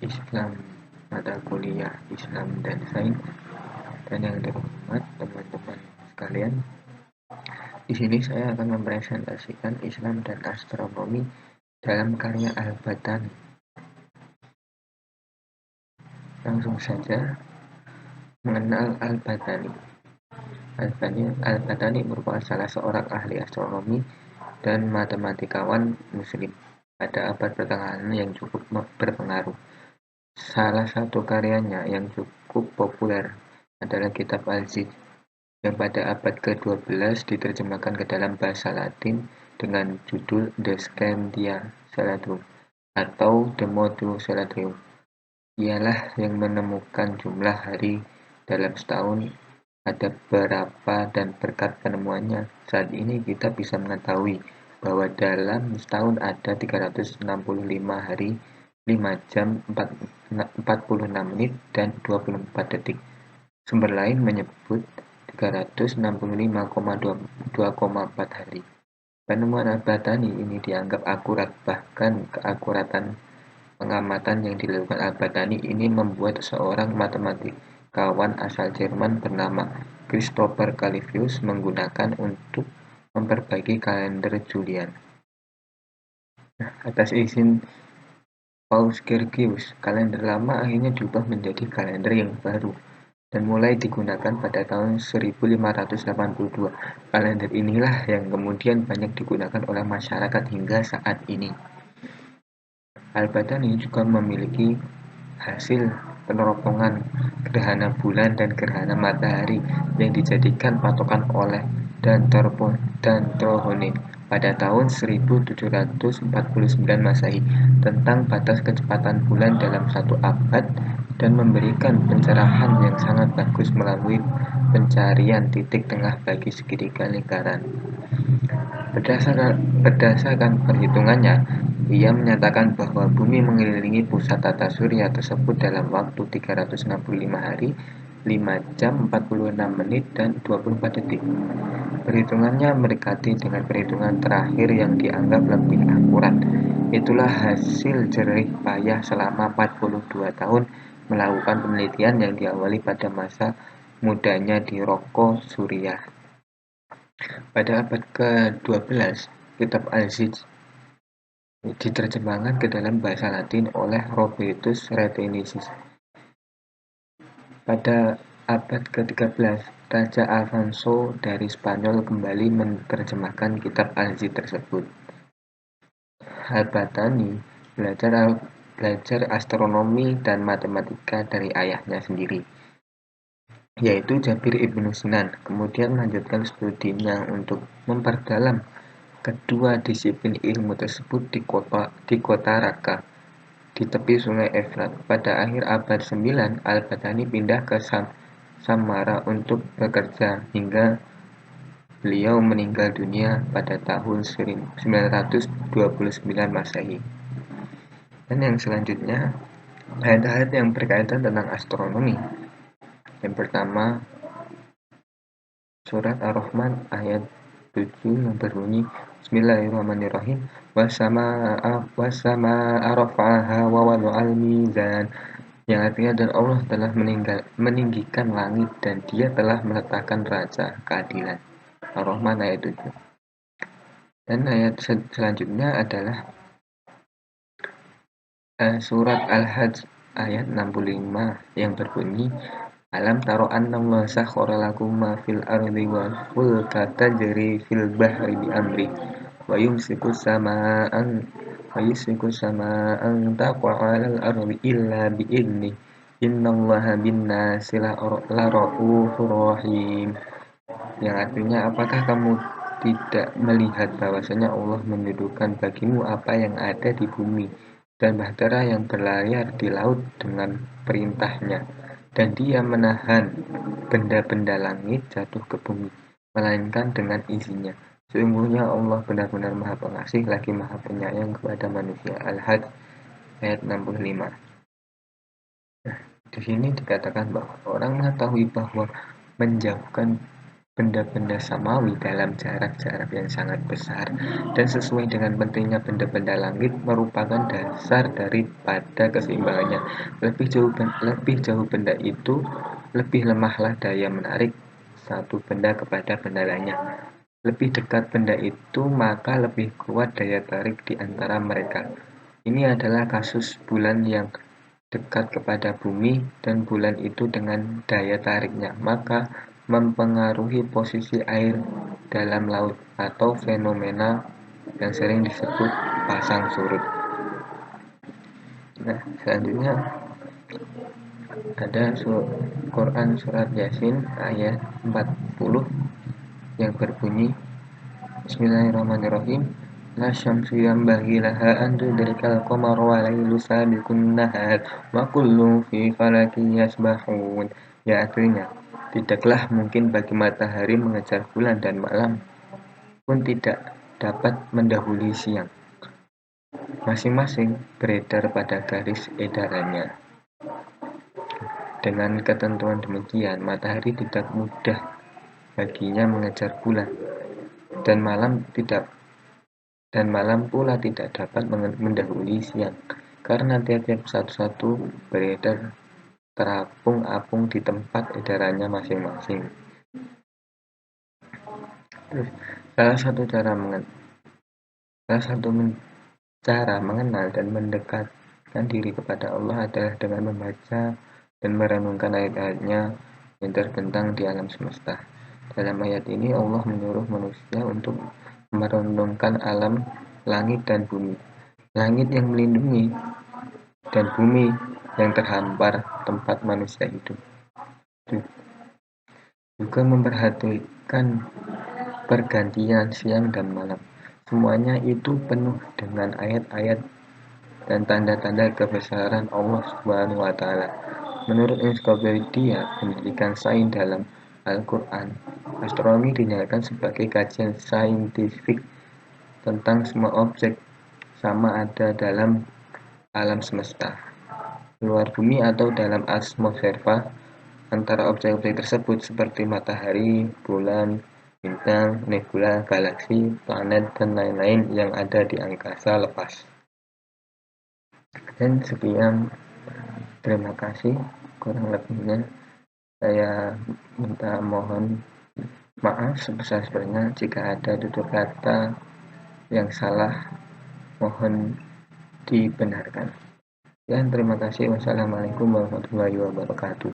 Islam, mata kuliah Islam dan Sains. Dan yang terhormat teman-teman sekalian, di sini saya akan mempresentasikan Islam dan astronomi dalam karya Al-Batani. Langsung saja mengenal Al-Batani. Al-Batani merupakan salah seorang ahli astronomi dan matematikawan Muslim pada abad pertengahan yang cukup berpengaruh. Salah satu karyanya yang cukup populer adalah kitab Al-Zij, yang pada abad ke-12 diterjemahkan ke dalam bahasa Latin dengan judul The Scantia Caledonium atau The Module Caledonium. Ialah yang menemukan jumlah hari dalam setahun ada berapa, dan berkat penemuannya, saat ini kita bisa mengetahui bahwa dalam setahun ada 365 hari, 5 jam, 46 menit, dan 24 detik. Sumber lain menyebut 365,2,4 hari. Penemuan Al-Batani ini dianggap akurat, bahkan keakuratan pengamatan yang dilakukan Al-Batani ini membuat seorang matematikawan asal Jerman bernama Christopher Calivius menggunakan untuk memperbaiki kalender Julian. Atas izin Paus Gergius, kalender lama akhirnya diubah menjadi kalender yang baru dan mulai digunakan pada tahun 1582. Kalender inilah yang kemudian banyak digunakan oleh masyarakat hingga saat ini. Al-Batani juga memiliki hasil peneropongan gerhana bulan dan gerhana matahari yang dijadikan patokan oleh D'Anthony pada tahun 1749 Masehi tentang batas kecepatan bulan dalam satu abad, dan memberikan pencerahan yang sangat bagus melalui pencarian titik tengah bagi segitiga lingkaran. Berdasarkan perhitungannya, ia menyatakan bahwa bumi mengelilingi pusat tata surya tersebut dalam waktu 365 hari, 5 jam, 46 menit, dan 24 detik. Perhitungannya mendekati dengan perhitungan terakhir yang dianggap lebih akurat. Itulah hasil jerih payah selama 42 tahun melakukan penelitian yang diawali pada masa mudanya di Rocco, Suriah. Pada abad ke-12, kitab Al-Zij diterjemahkan ke dalam bahasa Latin oleh Robertus Rhetinius. Pada abad ke-13, Raja Alfonso dari Spanyol kembali menerjemahkan kitab Al-Zij tersebut. Al-Batani belajar astronomi dan matematika dari ayahnya sendiri, yaitu Jabir ibnu Sinan, kemudian melanjutkan studinya untuk memperdalam kedua disiplin ilmu tersebut di kota Raqqa, di tepi sungai Efrat. Pada akhir abad 9, Al-Batani pindah ke Samarra untuk bekerja hingga beliau meninggal dunia pada tahun 929 Masehi. Dan yang selanjutnya, ayat-ayat yang berkaitan tentang astronomi. Yang pertama, surat Ar-Rahman ayat 7 yang berbunyi Bismillahirrahmanirrahim, wasama'a rafa'aha wa wada'al mizan, yang artinya, dan Allah telah meninggikan langit dan Dia telah meletakkan raja keadilan. Ar-Rahman ayat 7. Dan ayat selanjutnya adalah surat Al-Hajj ayat 65 yang berbunyi Alam taro annallaha sakhkhara lakum ma fil ardi wal fulka tajri fil bahri bi amri wa yumsiku sama'an taqa'a 'alal ardi illa bi idzni innallaha bin-nasi laraufur rahim, yang artinya, apakah kamu tidak melihat bahwasanya Allah menundukkan bagimu apa yang ada di bumi dan bahtera yang berlayar di laut dengan perintahnya, dan Dia menahan benda-benda langit jatuh ke bumi, melainkan dengan izinnya. Sesungguhnya Allah benar-benar Maha Pengasih lagi Maha Penyayang kepada manusia. Al-Hajj ayat 65. Nah, di sini dikatakan bahwa orang mengetahui bahwa menjauhkan benda-benda samawi dalam jarak-jarak yang sangat besar, dan sesuai dengan pentingnya benda-benda langit merupakan dasar daripada keseimbangannya. Lebih jauh benda itu, lebih lemahlah daya menarik satu benda kepada benda lainnya. Lebih dekat benda itu, maka lebih kuat daya tarik di antara mereka. Ini adalah kasus bulan yang dekat kepada bumi dan bulan itu dengan daya tariknya, maka mempengaruhi posisi air dalam laut atau fenomena yang sering disebut pasang surut. Nah, selanjutnya ada Quran surat Yasin ayat 40 yang berbunyi, Bismillahirrahmanirrahim. La syamsu yanbaghi laha an tudrikal qamara wa lailu sabiqun nahar wa kullun fi falakin yasbahun. Ya, artinya, tidaklah mungkin bagi matahari mengejar bulan dan malam pun tidak dapat mendahului siang. Masing-masing beredar pada garis edarannya. Dengan ketentuan demikian, matahari tidak mudah baginya mengejar bulan, dan malam pula tidak dapat mendahului siang, karena tiap-tiap satu-satu beredar terapung-apung di tempat edarannya masing-masing. Salah satu cara mengenal dan mendekatkan diri kepada Allah adalah dengan membaca dan merenungkan ayat-ayatnya yang terbentang di alam semesta. Dalam ayat ini Allah menyuruh manusia untuk merenungkan alam langit dan bumi. Langit yang melindungi dan bumi yang terhampar tempat manusia hidup. Juga memperhatikan pergantian siang dan malam. Semuanya itu penuh dengan ayat-ayat dan tanda-tanda kebesaran Allah Subhanahu wa Ta'ala. Menurut Ensiklopedia Pendidikan Sains dalam Al-Quran, astronomi dinyatakan sebagai kajian saintifik tentang semua objek sama ada dalam alam semesta, luar bumi atau dalam atmosfer antara objek-objek tersebut, seperti matahari, bulan, bintang, nebula, galaksi, planet, dan lain-lain yang ada di angkasa lepas. Dan sekian, terima kasih. Kurang lebihnya saya mohon maaf sebesar-besarnya jika ada tutur kata yang salah, mohon dibenarkan. Dan terima kasih. Wassalamualaikum warahmatullahi wabarakatuh.